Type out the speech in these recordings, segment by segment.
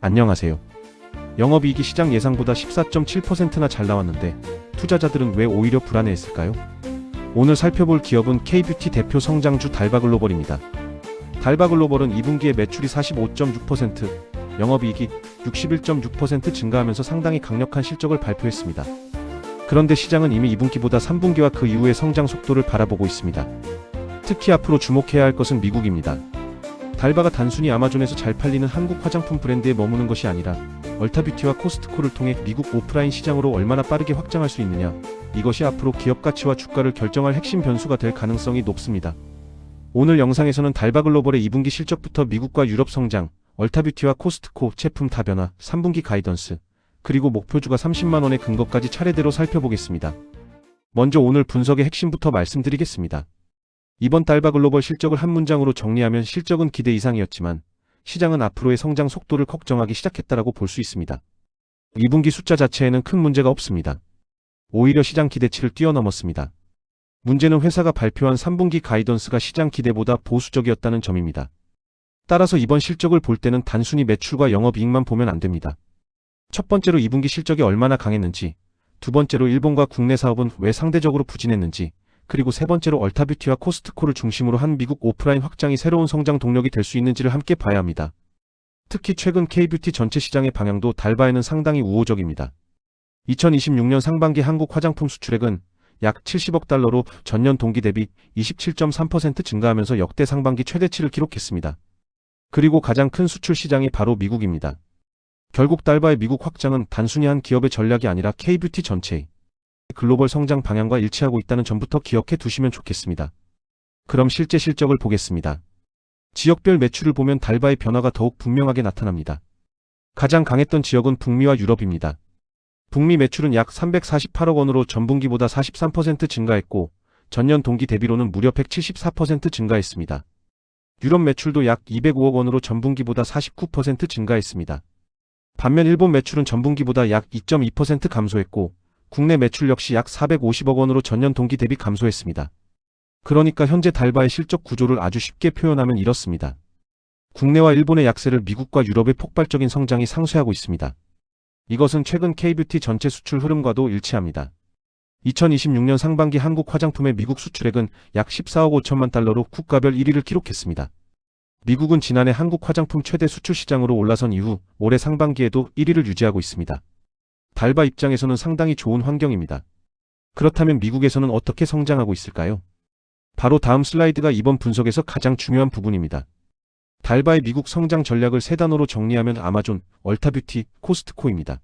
안녕하세요. 영업이익이 시장 예상보다 14.7%나 잘 나왔는데 투자자들은 왜 오히려 불안해했을까요? 오늘 살펴볼 기업은 K뷰티 대표 성장주 달바글로벌입니다. 달바글로벌은 2분기에 매출이 45.6%, 영업이익이 61.6% 증가하면서 상당히 강력한 실적을 발표했습니다. 그런데 시장은 이미 2분기보다 3분기와 그 이후의 성장 속도를 바라보고 있습니다. 특히 앞으로 주목해야 할 것은 미국입니다. 달바가 단순히 아마존에서 잘 팔리는 한국 화장품 브랜드에 머무는 것이 아니라 얼타뷰티와 코스트코를 통해 미국 오프라인 시장으로 얼마나 빠르게 확장할 수 있느냐, 이것이 앞으로 기업 가치와 주가를 결정할 핵심 변수가 될 가능성이 높습니다. 오늘 영상에서는 달바글로벌의 2분기 실적부터 미국과 유럽 성장, 얼타뷰티와 코스트코 제품 다변화, 3분기 가이던스, 그리고 목표주가 30만원의 근거까지 차례대로 살펴보겠습니다. 먼저 오늘 분석의 핵심부터 말씀드리겠습니다. 이번 달바글로벌 실적을 한 문장으로 정리하면 실적은 기대 이상이었지만 시장은 앞으로의 성장 속도를 걱정하기 시작했다라고 볼 수 있습니다. 2분기 숫자 자체에는 큰 문제가 없습니다. 오히려 시장 기대치를 뛰어넘었습니다. 문제는 회사가 발표한 3분기 가이던스가 시장 기대보다 보수적이었다는 점입니다. 따라서 이번 실적을 볼 때는 단순히 매출과 영업이익만 보면 안 됩니다. 첫 번째로 2분기 실적이 얼마나 강했는지, 두 번째로 일본과 국내 사업은 왜 상대적으로 부진했는지, 그리고 세 번째로 얼타뷰티와 코스트코를 중심으로 한 미국 오프라인 확장이 새로운 성장 동력이 될 수 있는지를 함께 봐야 합니다. 특히 최근 K뷰티 전체 시장의 방향도 달바에는 상당히 우호적입니다. 2026년 상반기 한국 화장품 수출액은 약 70억 달러로 전년 동기 대비 27.3% 증가하면서 역대 상반기 최대치를 기록했습니다. 그리고 가장 큰 수출 시장이 바로 미국입니다. 결국 달바의 미국 확장은 단순히 한 기업의 전략이 아니라 K뷰티 전체의 글로벌 성장 방향과 일치하고 있다는 점부터 기억해 두시면 좋겠습니다. 그럼 실제 실적을 보겠습니다. 지역별 매출을 보면 달바의 변화가 더욱 분명하게 나타납니다. 가장 강했던 지역은 북미와 유럽입니다. 북미 매출은 약 348억 원으로 전분기보다 43% 증가했고 전년 동기 대비로는 무려 174% 증가했습니다. 유럽 매출도 약 205억 원으로 전분기보다 49% 증가했습니다. 반면 일본 매출은 전분기보다 약 2.2% 감소했고 국내 매출 역시 약 450억 원으로 전년 동기 대비 감소했습니다. 그러니까 현재 달바의 실적 구조를 아주 쉽게 표현하면 이렇습니다. 국내와 일본의 약세를 미국과 유럽의 폭발적인 성장이 상쇄하고 있습니다. 이것은 최근 K뷰티 전체 수출 흐름과도 일치합니다. 2026년 상반기 한국 화장품의 미국 수출액은 약 14억 5천만 달러로 국가별 1위를 기록했습니다. 미국은 지난해 한국 화장품 최대 수출 시장으로 올라선 이후 올해 상반기에도 1위를 유지하고 있습니다. 달바 입장에서는 상당히 좋은 환경입니다. 그렇다면 미국에서는 어떻게 성장하고 있을까요? 바로 다음 슬라이드가 이번 분석에서 가장 중요한 부분입니다. 달바의 미국 성장 전략을 세 단어로 정리하면 아마존, 얼타뷰티, 코스트코입니다.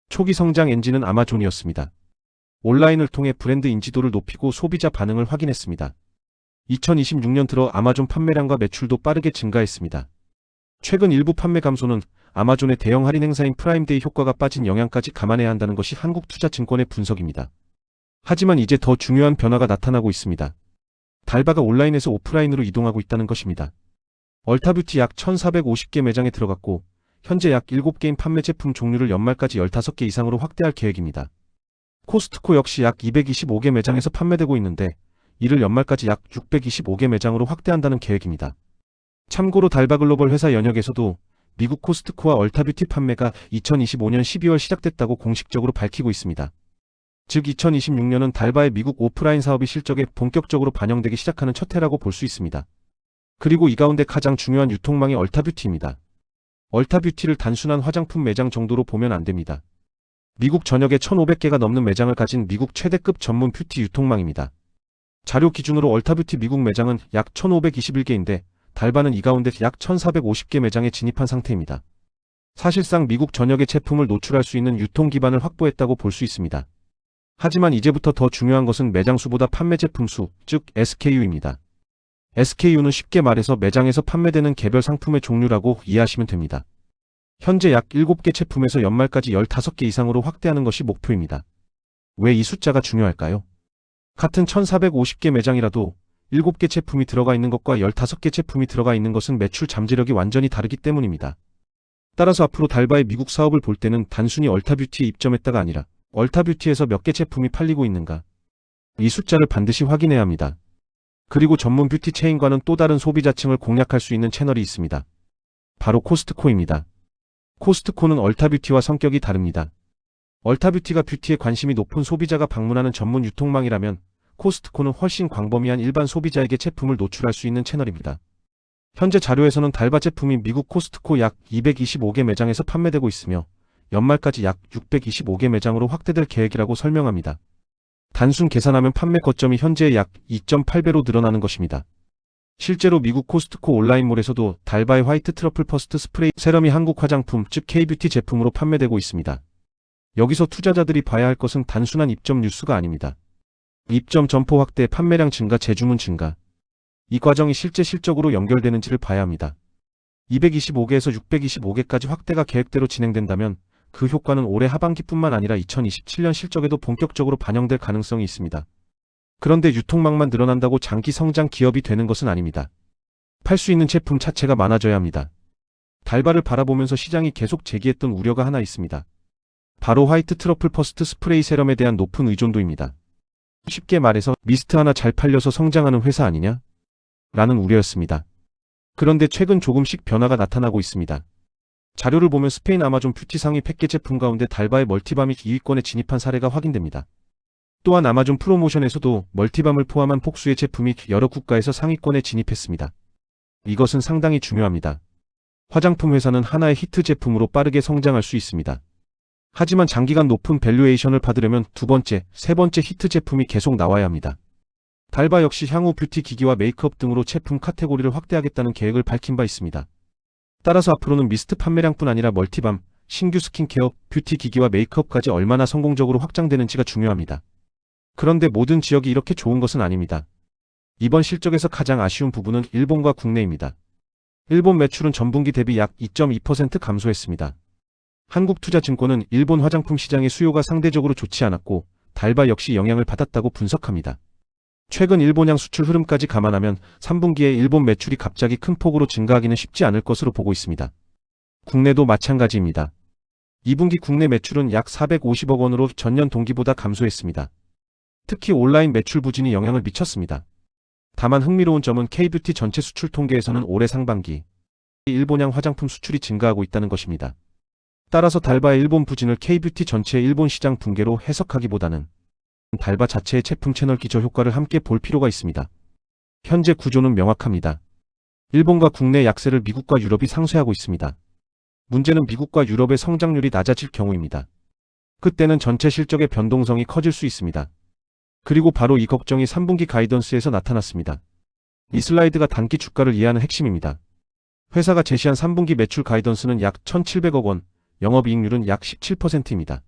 초기 성장 엔진은 아마존이었습니다. 온라인을 통해 브랜드 인지도를 높이고 소비자 반응을 확인했습니다. 2026년 들어 아마존 판매량과 매출도 빠르게 증가했습니다. 최근 일부 판매 감소는 아마존의 대형 할인 행사인 프라임데이 효과가 빠진 영향까지 감안해야 한다는 것이 한국투자증권의 분석입니다. 하지만 이제 더 중요한 변화가 나타나고 있습니다. 달바가 온라인에서 오프라인으로 이동하고 있다는 것입니다. 얼타뷰티 약 1,450개 매장에 들어갔고 현재 약 7개인 판매 제품 종류를 연말까지 15개 이상으로 확대할 계획입니다. 코스트코 역시 약 225개 매장에서 판매되고 있는데 이를 연말까지 약 625개 매장으로 확대한다는 계획입니다. 참고로 달바글로벌 회사 연역에서도 미국 코스트코와 얼타뷰티 판매가 2025년 12월 시작됐다고 공식적으로 밝히고 있습니다. 즉 2026년은 달바의 미국 오프라인 사업이 실적에 본격적으로 반영되기 시작하는 첫 해라고 볼 수 있습니다. 그리고 이 가운데 가장 중요한 유통망이 얼타뷰티입니다. 얼타뷰티를 단순한 화장품 매장 정도로 보면 안 됩니다. 미국 전역에 1,500개가 넘는 매장을 가진 미국 최대급 전문 뷰티 유통망입니다. 자료 기준으로 얼타뷰티 미국 매장은 약 1,521개인데 달바는 이 가운데 약 1,450개 매장에 진입한 상태입니다. 사실상 미국 전역의 제품을 노출할 수 있는 유통 기반을 확보했다고 볼 수 있습니다. 하지만 이제부터 더 중요한 것은 매장 수보다 판매 제품 수, 즉 SKU입니다. SKU는 쉽게 말해서 매장에서 판매되는 개별 상품의 종류라고 이해하시면 됩니다. 현재 약 7개 제품에서 연말까지 15개 이상으로 확대하는 것이 목표입니다. 왜 이 숫자가 중요할까요? 같은 1,450개 매장이라도 7개 제품이 들어가 있는 것과 15개 제품이 들어가 있는 것은 매출 잠재력이 완전히 다르기 때문입니다. 따라서 앞으로 달바의 미국 사업을 볼 때는 단순히 얼타뷰티에 입점했다가 아니라 얼타뷰티에서 몇 개 제품이 팔리고 있는가, 이 숫자를 반드시 확인해야 합니다. 그리고 전문 뷰티 체인과는 또 다른 소비자층을 공략할 수 있는 채널이 있습니다. 바로 코스트코입니다. 코스트코는 얼타뷰티와 성격이 다릅니다. 얼타뷰티가 뷰티에 관심이 높은 소비자가 방문하는 전문 유통망이라면 코스트코는 훨씬 광범위한 일반 소비자에게 제품을 노출할 수 있는 채널입니다. 현재 자료에서는 달바 제품이 미국 코스트코 약 225개 매장에서 판매되고 있으며 연말까지 약 625개 매장으로 확대될 계획이라고 설명합니다. 단순 계산하면 판매 거점이 현재의 약 2.8배로 늘어나는 것입니다. 실제로 미국 코스트코 온라인몰에서도 달바의 화이트 트러플 퍼스트 스프레이 세럼이 한국 화장품 즉 K뷰티 제품으로 판매되고 있습니다. 여기서 투자자들이 봐야 할 것은 단순한 입점 뉴스가 아닙니다. 입점 점포 확대, 판매량 증가, 재주문 증가. 이 과정이 실제 실적으로 연결되는지를 봐야 합니다. 225개에서 625개까지 확대가 계획대로 진행된다면 그 효과는 올해 하반기뿐만 아니라 2027년 실적에도 본격적으로 반영될 가능성이 있습니다. 그런데 유통망만 늘어난다고 장기 성장 기업이 되는 것은 아닙니다. 팔 수 있는 제품 자체가 많아져야 합니다. 달바를 바라보면서 시장이 계속 제기했던 우려가 하나 있습니다. 바로 화이트 트러플 퍼스트 스프레이 세럼에 대한 높은 의존도입니다. 쉽게 말해서 미스트 하나 잘 팔려서 성장하는 회사 아니냐? 라는 우려였습니다. 그런데 최근 조금씩 변화가 나타나고 있습니다. 자료를 보면 스페인 아마존 뷰티 상위 100개 제품 가운데 달바의 멀티밤이 2위권에 진입한 사례가 확인됩니다. 또한 아마존 프로모션에서도 멀티밤을 포함한 폭수의 제품이 여러 국가에서 상위권에 진입했습니다. 이것은 상당히 중요합니다. 화장품 회사는 하나의 히트 제품으로 빠르게 성장할 수 있습니다. 하지만 장기간 높은 밸류에이션을 받으려면 두 번째, 세 번째 히트 제품이 계속 나와야 합니다. 달바 역시 향후 뷰티 기기와 메이크업 등으로 제품 카테고리를 확대하겠다는 계획을 밝힌 바 있습니다. 따라서 앞으로는 미스트 판매량뿐 아니라 멀티밤, 신규 스킨케어, 뷰티 기기와 메이크업까지 얼마나 성공적으로 확장되는지가 중요합니다. 그런데 모든 지역이 이렇게 좋은 것은 아닙니다. 이번 실적에서 가장 아쉬운 부분은 일본과 국내입니다. 일본 매출은 전분기 대비 약 2.2% 감소했습니다. 한국투자증권은 일본 화장품 시장의 수요가 상대적으로 좋지 않았고 달바 역시 영향을 받았다고 분석합니다. 최근 일본향 수출 흐름까지 감안하면 3분기에 일본 매출이 갑자기 큰 폭으로 증가하기는 쉽지 않을 것으로 보고 있습니다. 국내도 마찬가지입니다. 2분기 국내 매출은 약 450억 원으로 전년 동기보다 감소했습니다. 특히 온라인 매출 부진이 영향을 미쳤습니다. 다만 흥미로운 점은 K뷰티 전체 수출 통계에서는 올해 상반기 일본향 화장품 수출이 증가하고 있다는 것입니다. 따라서 달바의 일본 부진을 K뷰티 전체의 일본 시장 붕괴로 해석하기보다는 달바 자체의 제품 채널 기저 효과를 함께 볼 필요가 있습니다. 현재 구조는 명확합니다. 일본과 국내 약세를 미국과 유럽이 상쇄하고 있습니다. 문제는 미국과 유럽의 성장률이 낮아질 경우입니다. 그때는 전체 실적의 변동성이 커질 수 있습니다. 그리고 바로 이 걱정이 3분기 가이던스에서 나타났습니다. 이 슬라이드가 단기 주가를 이해하는 핵심입니다. 회사가 제시한 3분기 매출 가이던스는 약 1,700억 원, 영업이익률은 약 17%입니다.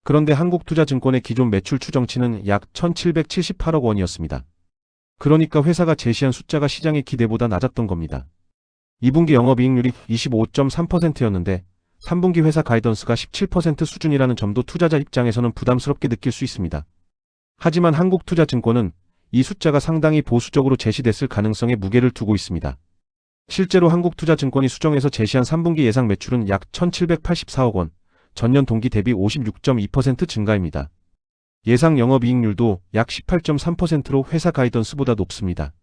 그런데 한국투자증권의 기존 매출 추정치는 약 1,778억 원이었습니다. 그러니까 회사가 제시한 숫자가 시장의 기대보다 낮았던 겁니다. 2분기 영업이익률이 25.3%였는데 3분기 회사 가이던스가 17% 수준이라는 점도 투자자 입장에서는 부담스럽게 느낄 수 있습니다. 하지만 한국투자증권은 이 숫자가 상당히 보수적으로 제시됐을 가능성에 무게를 두고 있습니다. 실제로 한국투자증권이 수정해서 제시한 3분기 예상 매출은 약 1,784억 원, 전년 동기 대비 56.2% 증가입니다. 예상 영업이익률도 약 18.3%로 회사 가이던스보다 높습니다.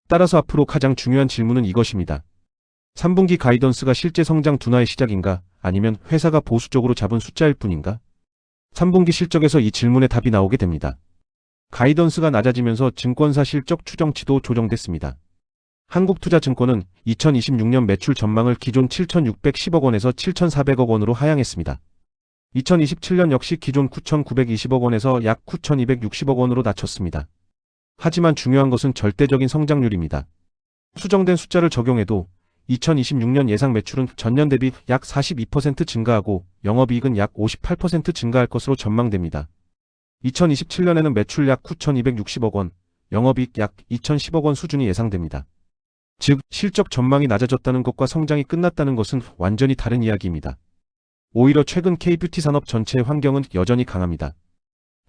따라서 앞으로 가장 중요한 질문은 이것입니다. 3분기 가이던스가 실제 성장 둔화의 시작인가, 아니면 회사가 보수적으로 잡은 숫자일 뿐인가? 3분기 실적에서 이 질문에 답이 나오게 됩니다. 가이던스가 낮아지면서 증권사 실적 추정치도 조정됐습니다. 한국투자증권은 2026년 매출 전망을 기존 7,610억 원에서 7,400억 원으로 하향했습니다. 2027년 역시 기존 9,920억 원에서 약 9,260억 원으로 낮췄습니다. 하지만 중요한 것은 절대적인 성장률입니다. 수정된 숫자를 적용해도 2026년 예상 매출은 전년 대비 약 42% 증가하고 영업이익은 약 58% 증가할 것으로 전망됩니다. 2027년에는 매출 약 9,260억 원, 영업이익 약 2,010억 원 수준이 예상됩니다. 즉, 실적 전망이 낮아졌다는 것과 성장이 끝났다는 것은 완전히 다른 이야기입니다. 오히려 최근 K뷰티 산업 전체의 환경은 여전히 강합니다.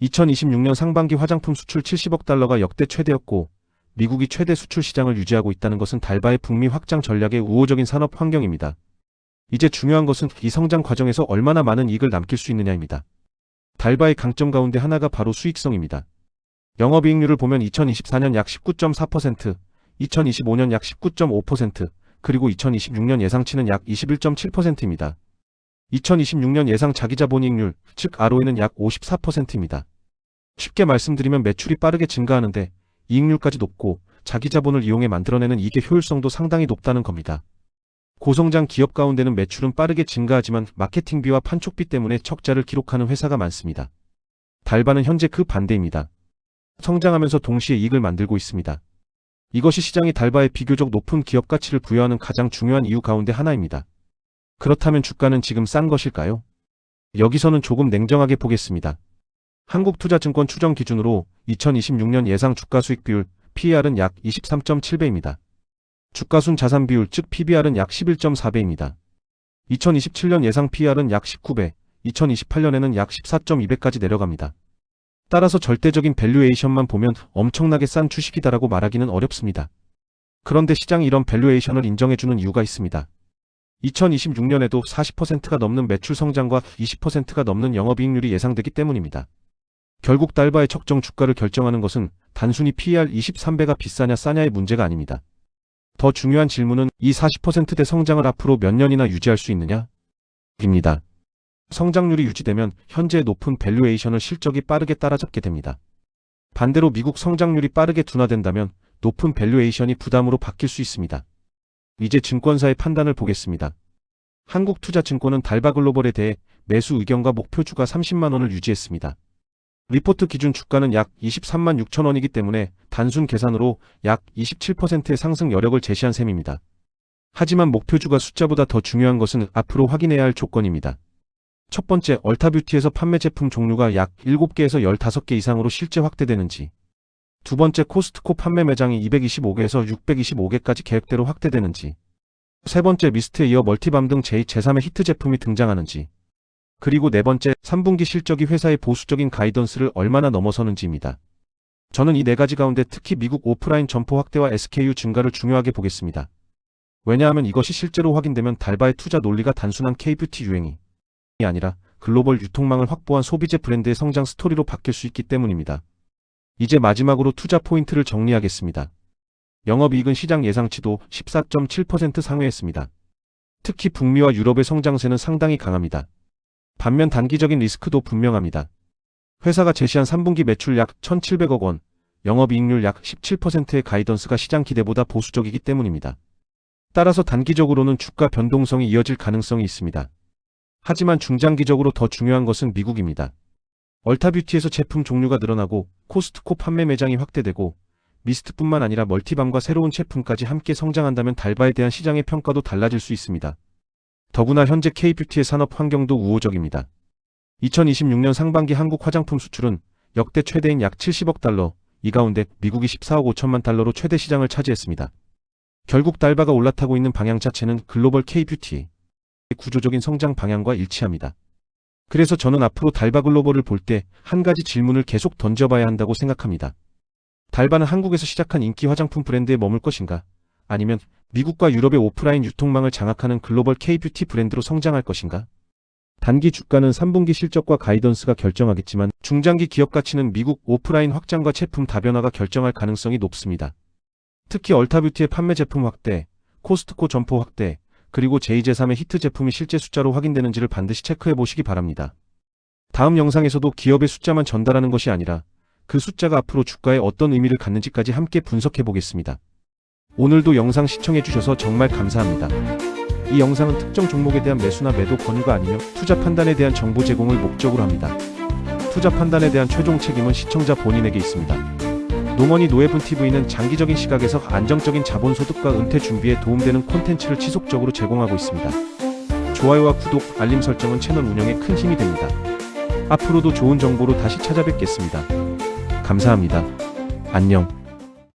2026년 상반기 화장품 수출 70억 달러가 역대 최대였고 미국이 최대 수출 시장을 유지하고 있다는 것은 달바의 북미 확장 전략의 우호적인 산업 환경입니다. 이제 중요한 것은 이 성장 과정에서 얼마나 많은 이익을 남길 수 있느냐입니다. 달바의 강점 가운데 하나가 바로 수익성입니다. 영업이익률을 보면 2024년 약 19.4%, 2025년 약 19.5%, 그리고 2026년 예상치는 약 21.7%입니다. 2026년 예상 자기자본이익률, 즉 ROE는 약 54%입니다. 쉽게 말씀드리면 매출이 빠르게 증가하는데 이익률까지 높고 자기자본을 이용해 만들어내는 이게 효율성도 상당히 높다는 겁니다. 고성장 기업 가운데는 매출은 빠르게 증가하지만 마케팅비와 판촉비 때문에 적자를 기록하는 회사가 많습니다. 달바는 현재 그 반대입니다. 성장하면서 동시에 이익을 만들고 있습니다. 이것이 시장이 달바에 비교적 높은 기업 가치를 부여하는 가장 중요한 이유 가운데 하나입니다. 그렇다면 주가는 지금 싼 것일까요? 여기서는 조금 냉정하게 보겠습니다. 한국투자증권 추정 기준으로 2026년 예상 주가수익 비율 PER은 약 23.7배입니다. 주가순 자산 비율 즉 PBR은 약 11.4배입니다. 2027년 예상 PER은 약 19배, 2028년에는 약 14.2배까지 내려갑니다. 따라서 절대적인 밸류에이션만 보면 엄청나게 싼 주식이다라고 말하기는 어렵습니다. 그런데 시장이 이런 밸류에이션을 인정해주는 이유가 있습니다. 2026년에도 40%가 넘는 매출 성장과 20%가 넘는 영업이익률이 예상되기 때문입니다. 결국 달바의 적정 주가를 결정하는 것은 단순히 PER 23배가 비싸냐 싸냐의 문제가 아닙니다. 더 중요한 질문은 이 40%대 성장을 앞으로 몇 년이나 유지할 수 있느냐? 입니다. 성장률이 유지되면 현재의 높은 밸류에이션을 실적이 빠르게 따라잡게 됩니다. 반대로 미국 성장률이 빠르게 둔화된다면 높은 밸류에이션이 부담으로 바뀔 수 있습니다. 이제 증권사의 판단을 보겠습니다. 한국투자증권은 달바글로벌에 대해 매수 의견과 목표 주가 30만 원을 유지했습니다. 리포트 기준 주가는 약 23만 6천 원이기 때문에 단순 계산으로 약 27%의 상승 여력을 제시한 셈입니다. 하지만 목표 주가 숫자보다 더 중요한 것은 앞으로 확인해야 할 조건입니다. 첫 번째, 얼타뷰티에서 판매 제품 종류가 약 7개에서 15개 이상으로 실제 확대되는지. 두 번째, 코스트코 판매 매장이 225개에서 625개까지 계획대로 확대되는지. 세 번째, 미스트에 이어 멀티밤 등 제2, 제3의 히트 제품이 등장하는지. 그리고 네 번째, 3분기 실적이 회사의 보수적인 가이던스를 얼마나 넘어서는지입니다. 저는 이 네 가지 가운데 특히 미국 오프라인 점포 확대와 SKU 증가를 중요하게 보겠습니다. 왜냐하면 이것이 실제로 확인되면 달바의 투자 논리가 단순한 K뷰티 유행이 아니라 글로벌 유통망을 확보한 소비재 브랜드의 성장 스토리로 바뀔 수 있기 때문입니다. 이제 마지막으로 투자 포인트를 정리하겠습니다. 영업이익은 시장 예상치도 14.7% 상회했습니다. 특히 북미와 유럽의 성장세는 상당히 강합니다. 반면 단기적인 리스크도 분명합니다. 회사가 제시한 3분기 매출 약 1,700억 원, 영업이익률 약 17%의 가이던스가 시장 기대보다 보수적이기 때문입니다. 따라서 단기적으로는 주가 변동성이 이어질 가능성이 있습니다. 하지만 중장기적으로 더 중요한 것은 미국입니다. 얼타뷰티에서 제품 종류가 늘어나고 코스트코 판매 매장이 확대되고 미스트뿐만 아니라 멀티밤과 새로운 제품까지 함께 성장한다면 달바에 대한 시장의 평가도 달라질 수 있습니다. 더구나 현재 K뷰티의 산업 환경도 우호적입니다. 2026년 상반기 한국 화장품 수출은 역대 최대인 약 70억 달러, 이 가운데 미국이 14억 5천만 달러로 최대 시장을 차지했습니다. 결국 달바가 올라타고 있는 방향 자체는 글로벌 K뷰티의 구조적인 성장 방향과 일치합니다. 그래서 저는 앞으로 달바 글로벌을 볼 때 한 가지 질문을 계속 던져봐야 한다고 생각합니다. 달바는 한국에서 시작한 인기 화장품 브랜드에 머물 것인가? 아니면 미국과 유럽의 오프라인 유통망을 장악하는 글로벌 K뷰티 브랜드로 성장할 것인가? 단기 주가는 3분기 실적과 가이던스가 결정하겠지만 중장기 기업 가치는 미국 오프라인 확장과 제품 다변화가 결정할 가능성이 높습니다. 특히 얼타뷰티의 판매 제품 확대, 코스트코 점포 확대, 그리고 제2, 제3의 히트 제품이 실제 숫자로 확인되는지를 반드시 체크해 보시기 바랍니다. 다음 영상에서도 기업의 숫자만 전달하는 것이 아니라 그 숫자가 앞으로 주가에 어떤 의미를 갖는지까지 함께 분석해 보겠습니다. 오늘도 영상 시청해 주셔서 정말 감사합니다. 이 영상은 특정 종목에 대한 매수나 매도 권유가 아니며 투자 판단에 대한 정보 제공을 목적으로 합니다. 투자 판단에 대한 최종 책임은 시청자 본인에게 있습니다. 노머니 노예분TV는 장기적인 시각에서 안정적인 자본소득과 은퇴 준비에 도움되는 콘텐츠를 지속적으로 제공하고 있습니다. 좋아요와 구독, 알림 설정은 채널 운영에 큰 힘이 됩니다. 앞으로도 좋은 정보로 다시 찾아뵙겠습니다. 감사합니다. 안녕.